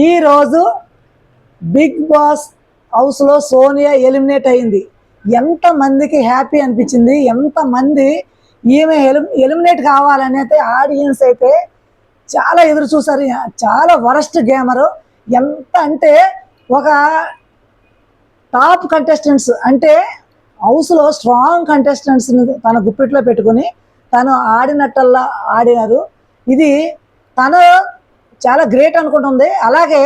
ఈరోజు big boss హౌస్లో Sonia eliminate అయింది. ఎంతమందికి హ్యాపీ అనిపించింది, ఎంతమంది ఈమె ఎలిమినేట్ కావాలని అయితే ఆడియన్స్ అయితే చాలా ఎదురు చూసారు. చాలా వరస్ట్ గేమరు. ఎంత అంటే ఒక టాప్ కంటెస్టెంట్స్ అంటే హౌస్లో స్ట్రాంగ్ కంటెస్టెంట్స్ని తన గుప్పిట్లో పెట్టుకుని తను ఆడినట్టల్లా ఆడినారు. ఇది తను చాలా గ్రేట్ అనుకుంటుంది. అలాగే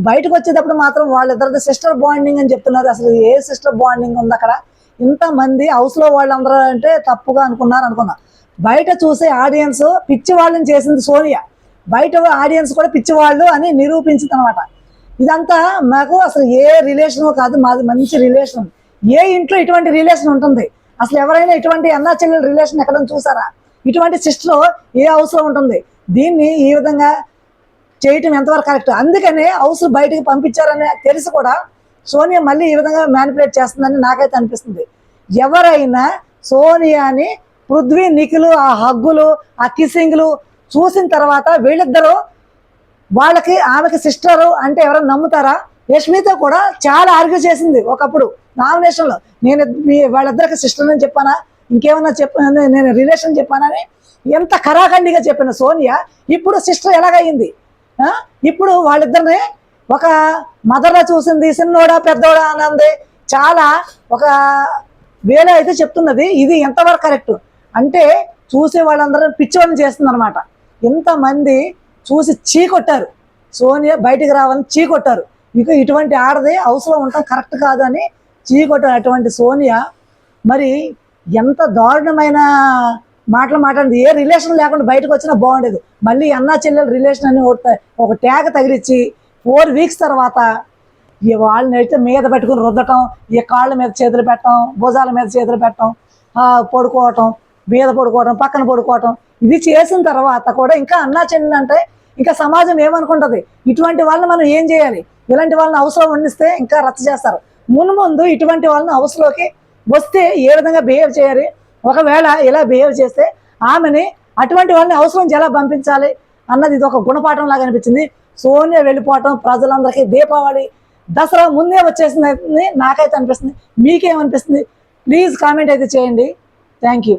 బయటకు వచ్చేటప్పుడు మాత్రం వాళ్ళిద్దరిది సిస్టర్ బాండింగ్ అని చెప్తున్నారు. అసలు ఏ సిస్టర్ బాండింగ్ ఉంది అక్కడ? ఇంతమంది హౌస్లో వాళ్ళందరూ అంటే తప్పుగా అనుకున్నా. బయట చూసే ఆడియన్స్ పిచ్చి వాళ్ళని చేసింది సోనియా, బయట ఆడియన్స్ కూడా పిచ్చివాళ్ళు అని నిరూపించింది అనమాట. ఇదంతా మాకు అసలు ఏ రిలేషను కాదు, మాది మంచి రిలేషన్. ఏ ఇంట్లో ఇటువంటి రిలేషన్ ఉంటుంది? అసలు ఎవరైనా ఇటువంటి అన్నా చెల్లెల రిలేషన్ ఎక్కడ చూసారా? ఇటువంటి సిస్టర్ ఏ హౌస్లో ఉంటుంది? దీన్ని ఈ విధంగా చేయటం ఎంతవరకు కరెక్ట్? అందుకనే హౌస్ బయటకు పంపించారని తెలిసి కూడా సోనియా మళ్ళీ ఈ విధంగా మ్యానిపులేట్ చేస్తుందని నాకైతే అనిపిస్తుంది. ఎవరైనా సోనియాని పృథ్వీ నిఖిల్ ఆ హగ్గులు ఆ కిస్సింగ్లు చూసిన తర్వాత వీళ్ళిద్దరూ వాళ్ళకి ఆమెకి సిస్టరు అంటే ఎవరైనా నమ్ముతారా? యష్మితో కూడా చాలా ఆర్గ్యూ చేసింది ఒకప్పుడు నామినేషన్లో. నేను వాళ్ళిద్దరికి సిస్టర్ అని చెప్పానా, ఇంకేమన్నా చెప్పాను, నేను రిలేషన్ చెప్పానని ఎంత కరాఖండిగా చెప్పిన సోనియా ఇప్పుడు సిస్టర్ ఎలాగయింది? ఇప్పుడు వాళ్ళిద్దరిని ఒక మదర్గా చూసింది, చిన్నోడా పెద్దోడా అన్నది చాలా ఒక వేళ అయితే చెప్తున్నది. ఇది ఎంతవరకు కరెక్ట్ అంటే చూసే వాళ్ళందరూ పిచ్చివాళ్ళని చేస్తుంది అనమాట. ఇంతమంది చూసి చీకొట్టారు, సోనియా బయటికి రావాలని చీకొట్టారు. ఇక ఇటువంటి ఆడది హౌస్లో ఉండటం కరెక్ట్ కాదు అని చీకొట్టారు. అటువంటి సోనియా మరి ఎంత దారుణమైన మాటలు మాట్లాడింది. ఏ రిలేషన్ లేకుండా బయటకు వచ్చినా బాగుండేది. మళ్ళీ అన్నా చెల్లెలు రిలేషన్ అని ఒక ట్యాగ్ తగిలిచ్చి 4 వీక్స్ తర్వాత ఈ వాళ్ళని అయితే మీద పెట్టుకుని రుద్దటం, ఈ కాళ్ళ మీద చేతులు పెట్టడం, భుజాల మీద చేతులు పెట్టడం, పడుకోవటం, మీద పడుకోవటం, పక్కన పడుకోవటం, ఇది చేసిన తర్వాత కూడా ఇంకా అన్నా చెల్లెలు అంటే ఇంకా సమాజం ఏమనుకుంటుంది? ఇటువంటి వాళ్ళని మనం ఏం చేయాలి? ఇలాంటి వాళ్ళని హౌస్లో వండిస్తే ఇంకా రచ్చ చేస్తారు. ముందు ఇటువంటి వాళ్ళని హౌస్లోకి వస్తే ఏ విధంగా బిహేవ్ చేయాలి? ఒకవేళ ఇలా బిహేవ్ చేస్తే ఆమెని అటువంటి వాళ్ళని హౌస్ నుంచి ఎలా పంపించాలి అన్నది ఇది ఒక గుణపాఠం లాగా అనిపించింది. సోనియా వెళ్ళిపోవటం ప్రజలందరికీ దీపావళి దసరా ముందే వచ్చేసింది నాకైతే అనిపిస్తుంది. మీకేమనిపిస్తుంది? ప్లీజ్ కామెంట్ అయితే చేయండి. Thank you.